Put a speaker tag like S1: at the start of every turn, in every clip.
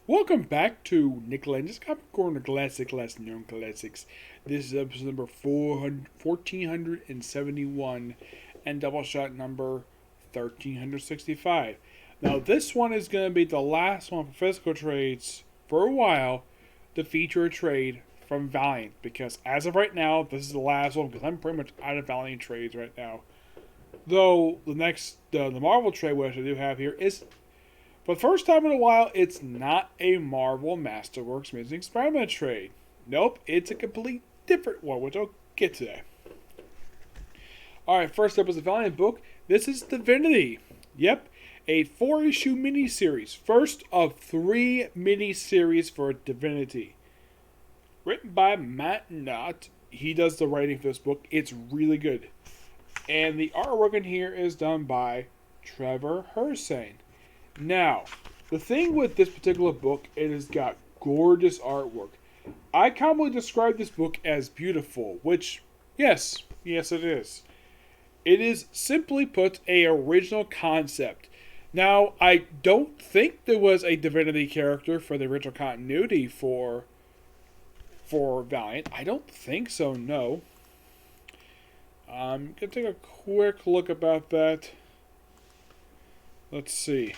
S1: Welcome back to Nick Lenz, Comic Corner Classic, Less Known Classics. This is episode number 1471 and Doubleshot number 1365. Now, this one is going to be the last one for physical trades for a while to feature a trade from Valiant, because as of right now, this is the last one because I'm pretty much out of Valiant trades right now. Though the Marvel trade, which I do have here, is for the first time in a while, it's not a Marvel Masterworks Amazing Spider-Man trade. Nope, it's a complete different one, which I'll get to that. Alright, first up is a Valiant book. This is Divinity. Yep, a 4-issue miniseries. First of 3 miniseries for Divinity. Written by Matt Knott. He does the writing for this book. It's really good. And the artwork in here is done by Trevor Hursane. Now, the thing with this particular book, it has got gorgeous artwork. I commonly describe this book as beautiful, which, yes it is. It is, simply put, a original concept. Now, I don't think there was a Divinity character for the original continuity for Valiant. I don't think so, no. I'm going to take a quick look about that. Let's see.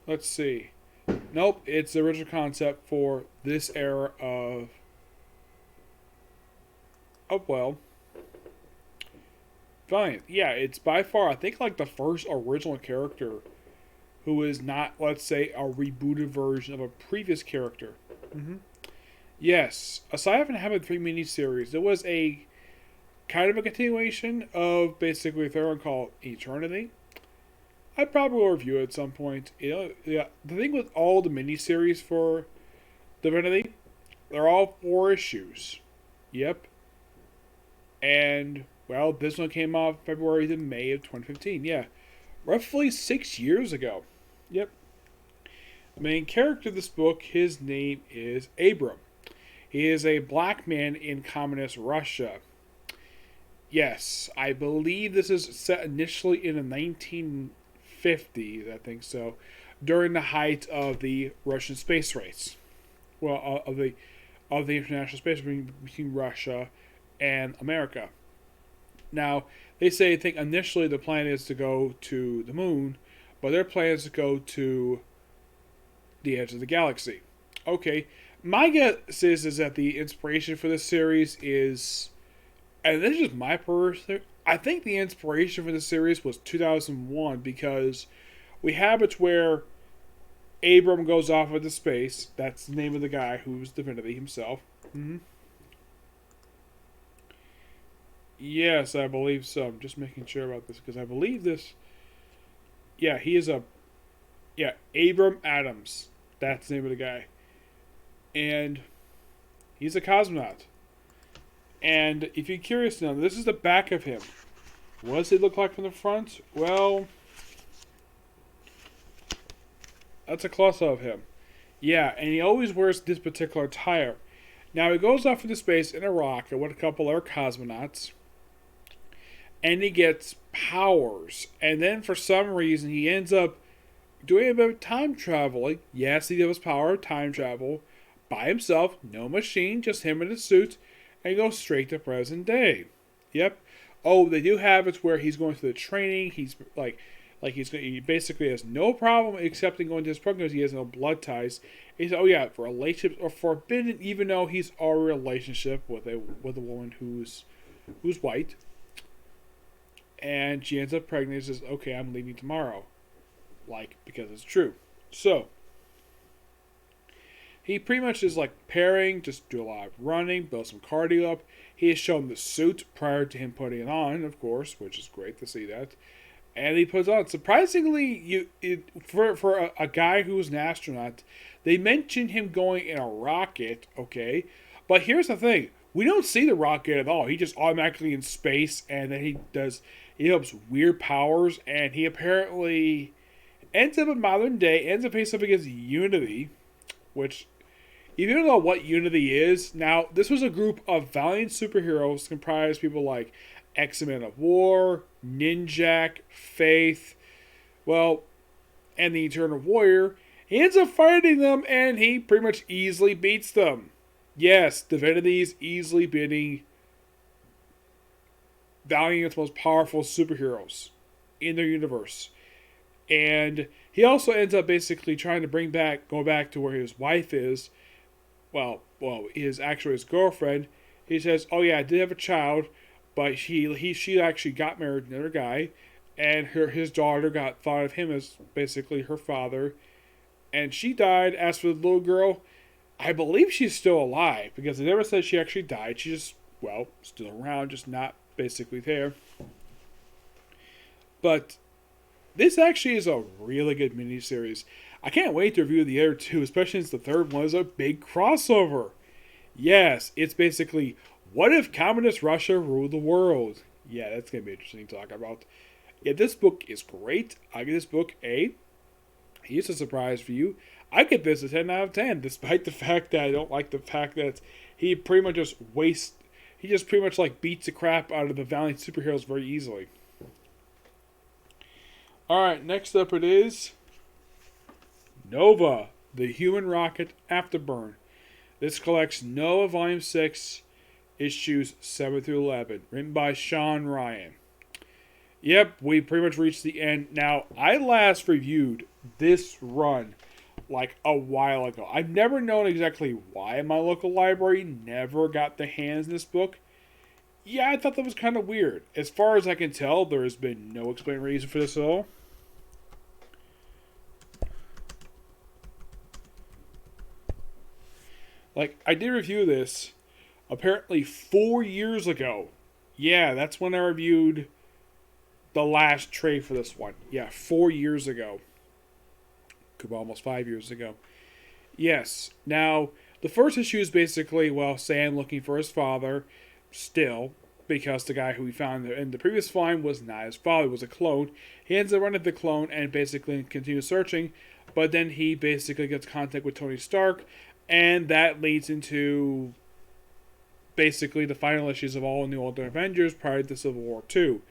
S1: Let's see. Nope, it's the original concept for this era of Valiant. Yeah, it's by far, I think, like the first original character who is not, let's say, a rebooted version of a previous character. Yes, aside from having 3 miniseries, there was a kind of a continuation of basically a third one called Eternity. I probably will review it at some point. The thing with all the miniseries for Divinity, they're all 4 issues. Yep. And, well, this one came out February to May of 2015. Yeah. Roughly 6 years ago. Yep. The main character of this book, his name is Abram. He is a black man in communist Russia. Yes, I believe this is set initially in the 1950s, I think so, during the height of the Russian space race. Well, of the international space between Russia and America. Now, they think initially the plan is to go to the moon, but their plan is to go to the edge of the galaxy. Okay, my guess is that the inspiration for this series is, and this is just my personal, I think the inspiration for the series was 2001, because we have it where Abram goes off into space. That's the name of the guy who's Divinity himself. Yes, I believe so. I'm just making sure about this because I believe this. Yeah, he is Abram Adams. That's the name of the guy. And he's a cosmonaut. And if you're curious now, this is the back of him. What does it look like from the front? Well, that's a close-up of him. Yeah, and he always wears this particular attire. Now, he goes off into space in a rocket with a couple other cosmonauts. And he gets powers. And then, for some reason, he ends up doing a bit of time travel. Yes, he does power of time travel. By himself, no machine, just him in his suit. And goes straight to present day. Yep. Oh, they do have it where he's going through the training. He's he basically has no problem accepting going to his program because he has no blood ties. He said, for relationships are forbidden, even though he's already in a relationship with a woman who's white. And she ends up pregnant and says, okay, I'm leaving tomorrow. Because it's true. So, he pretty much is pairing, just do a lot of running, build some cardio up. He has shown the suit prior to him putting it on, of course, which is great to see that. And he puts on. Surprisingly, for a guy who's an astronaut, they mentioned him going in a rocket, okay? But here's the thing. We don't see the rocket at all. He just automatically in space, and then he develops weird powers, and he apparently ends up in modern day, ends up facing up against Unity, which if you don't know what Unity is, now this was a group of valiant superheroes comprised of people like X-Men of War, Ninjak, Faith, well, and the Eternal Warrior. He ends up fighting them, and he pretty much easily beats them. Yes, Divinity is easily beating Valiant's most powerful superheroes in their universe. And he also ends up basically trying to go back to where his wife is. Well, is actually his girlfriend. He says, "Oh yeah, I did have a child, but she actually got married to another guy, and his daughter thought of him as basically her father, and she died. As for the little girl, I believe she's still alive because they never said she actually died. She's just still around, just not basically there. But this actually is a really good miniseries. I can't wait to review the other two, especially since the third one is a big crossover. Yes, it's basically, what if communist Russia ruled the world? Yeah, that's going to be interesting to talk about. Yeah, this book is great. I give this book here's a surprise for you. I give this a 10 out of 10, despite the fact that I don't like the fact that he pretty much just pretty much like beats the crap out of the valiant superheroes very easily. Alright, next up it is Nova, the Human Rocket Afterburn. This collects Nova Volume 6, issues 7 through 11, written by Sean Ryan. Yep, we pretty much reached the end. Now, I last reviewed this run like a while ago. I've never known exactly why my local library never got their hands in this book. Yeah, I thought that was kind of weird. As far as I can tell, there has been no explained reason for this at all. Like, I did review this apparently 4 years ago. Yeah, that's when I reviewed the last trade for this one. Yeah, 4 years ago. Could be almost 5 years ago. Yes. Now, the first issue is basically, Sam looking for his father still, because the guy who we found in the previous find was not his father, it was a clone. He ends up running the clone and basically continues searching, but then he basically gets contact with Tony Stark, and that leads into basically the final issues of all New Ultimate Avengers prior to Civil War II.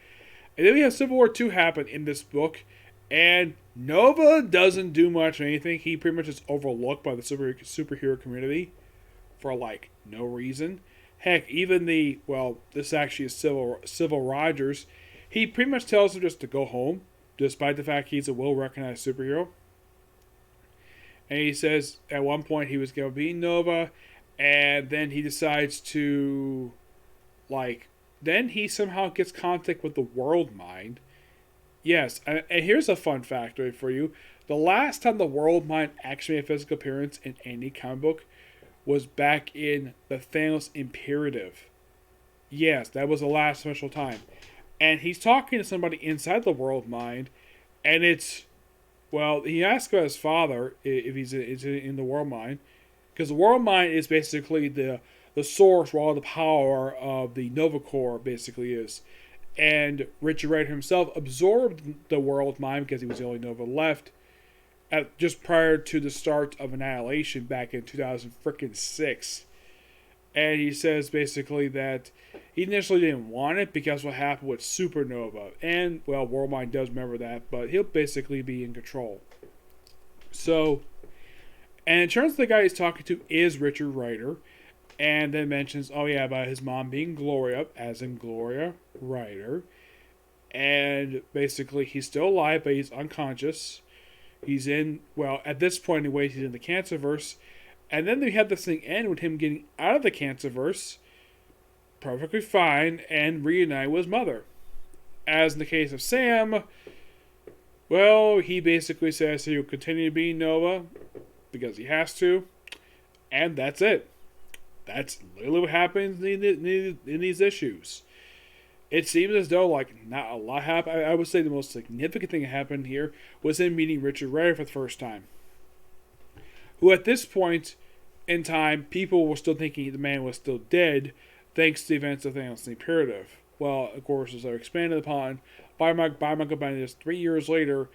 S1: And then we have Civil War II happen in this book, and Nova doesn't do much or anything. He pretty much is overlooked by the superhero community for no reason. Heck, even this actually is Civil Rogers. He pretty much tells him just to go home, despite the fact he's a well-recognized superhero. And he says at one point he was going to be Nova, and then he decides to, then he somehow gets contact with the World Mind. Yes, and here's a fun factoid for you. The last time the World Mind actually made a physical appearance in any comic book was back in the Thanos Imperative. Yes, that was the last special time. And he's talking to somebody inside the World Mind, and he asks about his father, if he's in the World Mind, because the World Mind is basically the source where all the power of the Nova Corps basically is. And Richard Rider himself absorbed the World Mind because he was the only Nova left just prior to the start of Annihilation back in 2006. And he says basically that he initially didn't want it because what happened with Supernova. And, World Mind does remember that, but he'll basically be in control. So, and it turns out the guy he's talking to is Richard Rider. And then mentions, about his mom being Gloria, as in Gloria Rider. And basically, he's still alive, but he's unconscious. He's at this point anyway, he's in the Cancerverse. And then they had this thing end with him getting out of the Cancerverse, perfectly fine, and reunite with his mother. As in the case of Sam, he basically says he'll continue to be Nova, because he has to. And that's it. That's literally what happens in these issues. It seems as though, not a lot happened. I would say the most significant thing that happened here was him meeting Richard Rider for the first time. Who, at this point in time, people were still thinking the man was still dead, thanks to the events of Thanos the Imperative. Well, of course, as they're expanded upon by Michael Bendis 3 years later,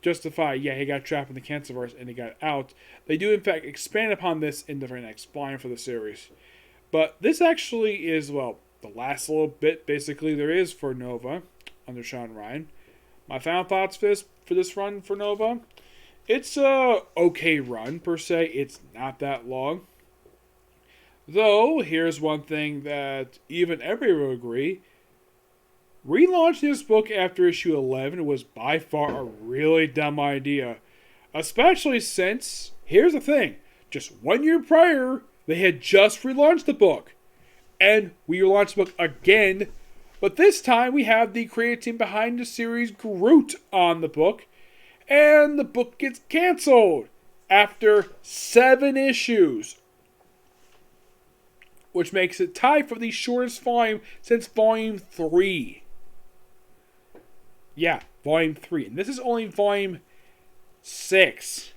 S1: justify, yeah, he got trapped in the Cancerverse and he got out. They do, in fact, expand upon this in the very next volume for the series. But this actually is, well, the last little bit, basically, there is for Nova under Sean Ryan. My final thoughts for this run for Nova. It's a okay run, per se. It's not that long. Though, here's one thing that even everyone will agree. Relaunching this book after issue 11 was by far a really dumb idea. Especially since, here's the thing, just 1 year prior, they had just relaunched the book. And we relaunched the book again, but this time we have the creative team behind the series Groot on the book, and the book gets canceled after 7 issues. Which makes it tied for the shortest volume since volume 3. Yeah, volume 3. And this is only volume 6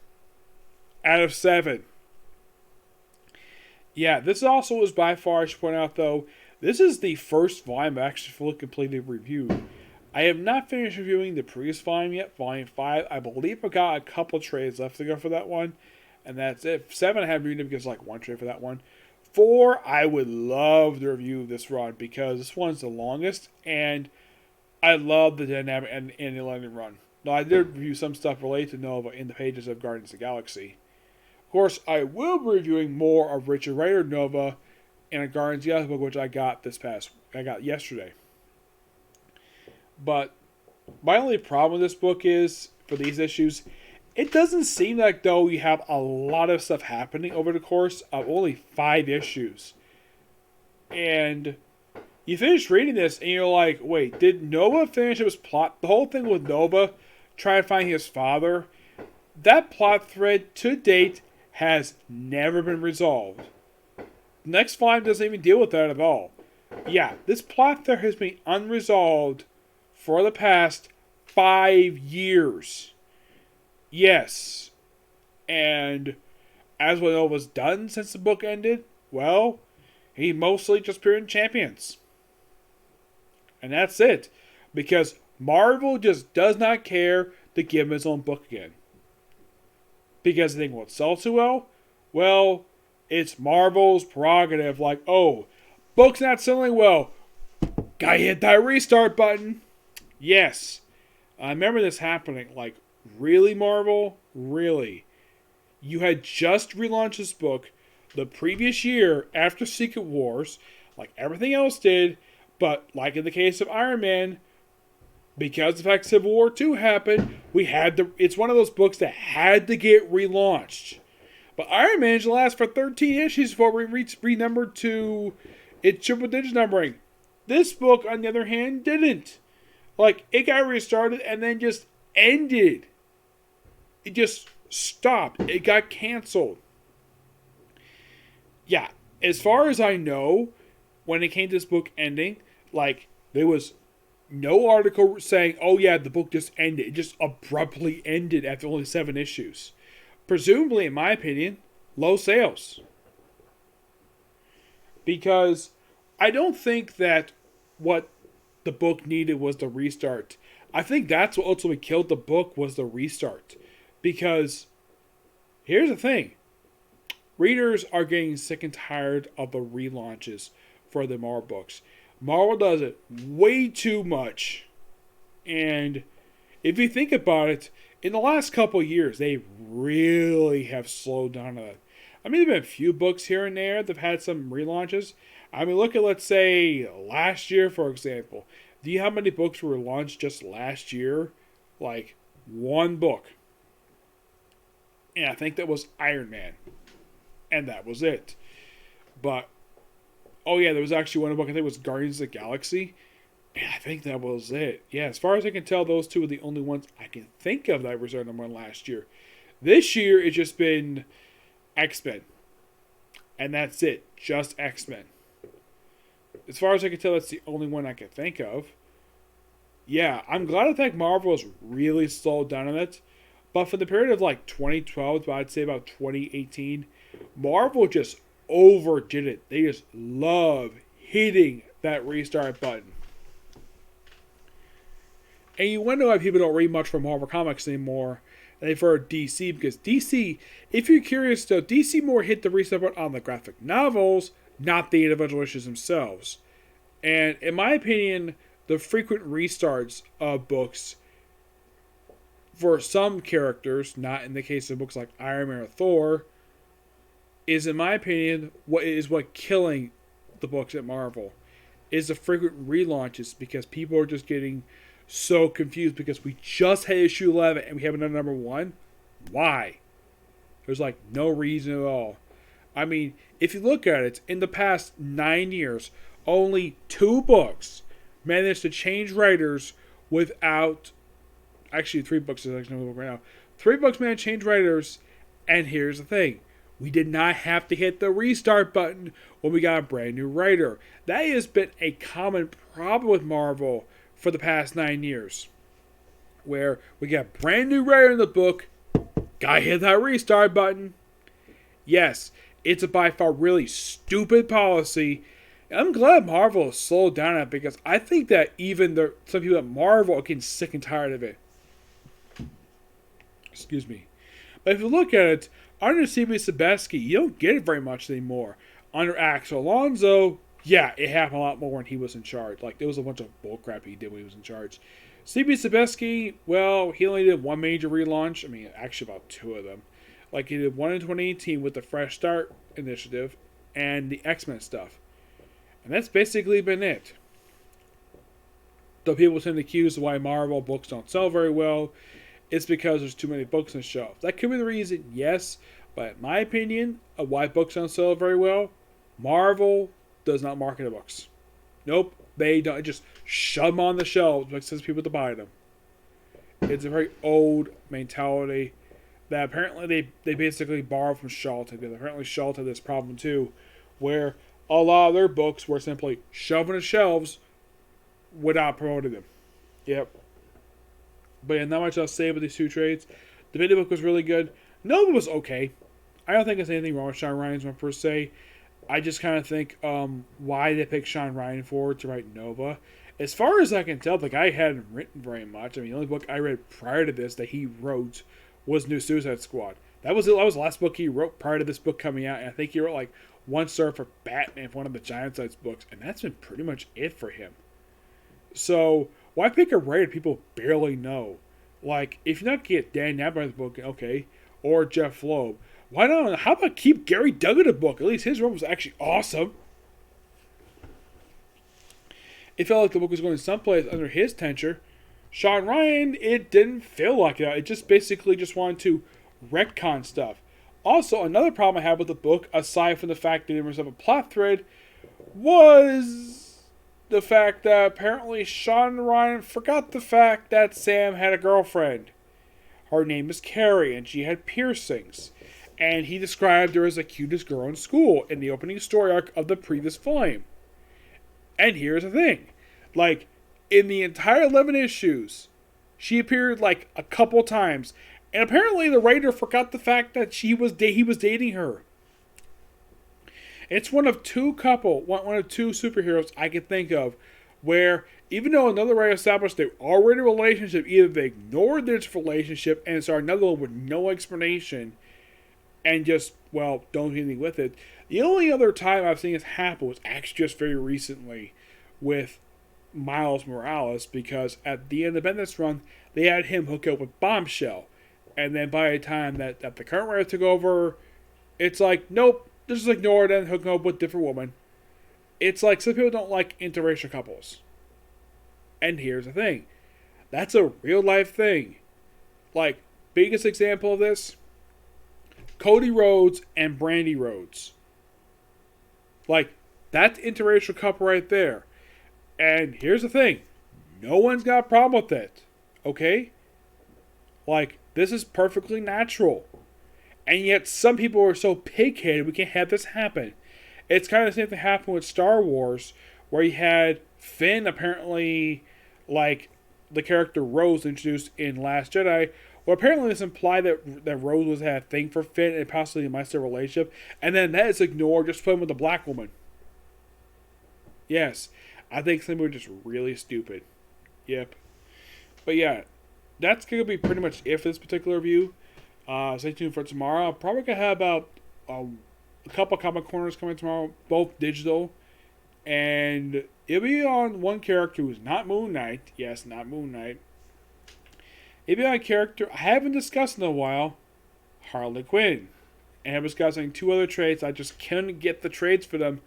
S1: out of 7. Yeah, this also was by far, I should point out though, this is the first volume I've actually fully completed reviewed. I have not finished reviewing the previous volume yet, volume 5. I believe I got a couple trades left to go for that one. And that's it. 7 I haven't reviewed because like one trade for that one. 4, I would love to review this run because this one's the longest and I love the dynamic and the London run. Now, I did review some stuff related to Nova in the pages of Guardians of the Galaxy. Of course, I will be reviewing more of Richard Rider Nova in a Guardians of the Galaxy book, which I got yesterday. But my only problem with this book is, for these issues, it doesn't seem like though you have a lot of stuff happening over the course of only 5 issues. And you finish reading this and you're like, wait, did Nova finish his plot? The whole thing with Nova trying to find his father, that plot thread to date has never been resolved. The next volume doesn't even deal with that at all. Yeah, this plot thread has been unresolved for the past 5 years. Yes. And as what Nova's done since the book ended, well, he mostly just appeared in Champions. And that's it. Because Marvel just does not care to give him his own book again. Because they think, well, it sells too well? Well, it's Marvel's prerogative. Like, oh, book's not selling well. Gotta hit that restart button. Yes. I remember this happening. Like, really, Marvel? Really? You had just relaunched this book the previous year after Secret Wars, like everything else did, but like in the case of Iron Man, because the fact Civil War 2 happened, it's one of those books that had to get relaunched. But Iron Man should last for 13 issues before it renumbered to its triple digit numbering. This book, on the other hand, didn't. Like, it got restarted and then just ended. It just stopped. It got canceled. Yeah, as far as I know, when it came to this book ending, like, there was no article saying, oh yeah, the book just ended. It just abruptly ended after only 7 issues. Presumably, in my opinion, low sales. Because I don't think that what the book needed was the restart. I think that's what ultimately killed the book was the restart. Because, here's the thing. Readers are getting sick and tired of the relaunches for the Marvel books. Marvel does it way too much. And if you think about it, in the last couple of years, they really have slowed down on that. I mean, there have been a few books here and there that have had some relaunches. I mean, look at, let's say, last year, for example. Do you know how many books were launched just last year? Like, 1 book. And I think that was Iron Man. And that was it. But, oh yeah, there was actually one book, I think it was Guardians of the Galaxy. And I think that was it. Yeah, as far as I can tell, those 2 are the only ones I can think of that was number 1 last year. This year, it's just been X-Men. And that's it. Just X-Men. As far as I can tell, that's the only one I can think of. Yeah, I'm glad the fact Marvel has really slowed down on it. But for the period of like 2012 to I'd say about 2018, Marvel just overdid it. They just love hitting that restart button. And you wonder why people don't read much from Marvel Comics anymore. And they prefer DC, because DC, if you're curious though, DC more hit the reset button on the graphic novels, not the individual issues themselves. And in my opinion, the frequent restarts of books for some characters, not in the case of books like Iron Man or Thor, is in my opinion what killing the books at Marvel is the frequent relaunches, because people are just getting so confused because we just had issue 11 and we have another number 1. Why? There's like no reason at all. I mean, if you look at it, in the past 9 years, only 2 books managed to change writers without... Actually, 3 books is actually right now. 3 books managed to change writers, and here's the thing. We did not have to hit the restart button when we got a brand new writer. That has been a common problem with Marvel for the past 9 years. Where we got a brand new writer in the book, gotta hit that restart button. Yes, it's a by far really stupid policy. I'm glad Marvel has slowed down on it, because I think that even some people at Marvel are getting sick and tired of it. Excuse me. But if you look at it, under C.B. Sebesky, you don't get it very much anymore. Under Axel Alonso, yeah, it happened a lot more when he was in charge. Like, there was a bunch of bullcrap he did when he was in charge. C.B. Sebesky, well, he only did 1 major relaunch. I mean, actually about 2 of them. Like, he did 1 in 2018 with the Fresh Start initiative and the X-Men stuff. And that's basically been it. Though people tend to accuse why Marvel books don't sell very well, it's because there's too many books on the shelf. That could be the reason, yes. But in my opinion, of why books don't sell very well, Marvel does not market the books. Nope, they don't. Just shove them on the shelves because it says people to buy them. It's a very old mentality that apparently they basically borrow from Charlton. Because apparently Charlton had this problem too, where a lot of their books were simply shoved on the shelves without promoting them. Yep. But yeah, not much else to say about these 2 trades. The Divinity book was really good. Nova was okay. I don't think there's anything wrong with Sean Ryan's one per se. I just kind of think why they picked Sean Ryan for to write Nova. As far as I can tell, the guy hadn't written very much. I mean, the only book I read prior to this that he wrote was New Suicide Squad. That was the last book he wrote prior to this book coming out. And I think he wrote like 1 story for Batman for one of the Giant Size books. And that's been pretty much it for him. So, why pick a writer people barely know? Like, if you're not going to get Dan Abnett's book, okay, or Jeff Loeb, why not? How about keep Gary Duggan a book? At least his run was actually awesome. It felt like the book was going someplace under his tenure. Sean Ryan, it didn't feel like that. It just basically just wanted to retcon stuff. Also, another problem I had with the book, aside from the fact that there was a plot thread, was the fact that apparently Sean Ryan forgot the fact that Sam had a girlfriend. Her name is Carrie, and she had piercings. And he described her as the cutest girl in school in the opening story arc of the previous volume. And here's the thing. Like, in the entire 11 issues, she appeared like a couple times. And apparently the writer forgot the fact that he was dating her. It's one of 2 superheroes I can think of where, even though another writer established they already in a relationship, either they ignored this relationship and started another one with no explanation and just, well, don't do anything with it. The only other time I've seen this happen was actually just very recently with Miles Morales, because at the end of Bendis run, they had him hook up with Bombshell. And then by the time that the current writer took over, it's like, nope. Just ignore it and hook up with a different woman. It's like some people don't like interracial couples. And here's the thing. That's a real life thing. Like, biggest example of this, Cody Rhodes and Brandy Rhodes. Like, that's interracial couple right there. And here's the thing. No one's got a problem with it. Okay? Like, this is perfectly natural. And yet some people are so pig-headed we can't have this happen. It's kind of the same thing happened with Star Wars, where you had Finn apparently, like the character Rose introduced in Last Jedi. Well, apparently this implied that Rose had a thing for Finn and possibly might their relationship. And then that is ignored, just put him with a black woman. Yes, I think some people are just really stupid. Yep. But yeah, that's going to be pretty much it for this particular review. Stay tuned for tomorrow. I'm probably going to have about a couple comic corners coming tomorrow, both digital. And it'll be on one character who's not Moon Knight. Yes, not Moon Knight. It'll be on a character I haven't discussed in a while, Harley Quinn. And I'm discussing 2 other trades. I just couldn't get the trades for them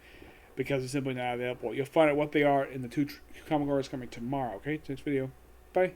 S1: because they're simply not available. You'll find out what they are in the 2 comic corners coming tomorrow. Okay, next video. Bye.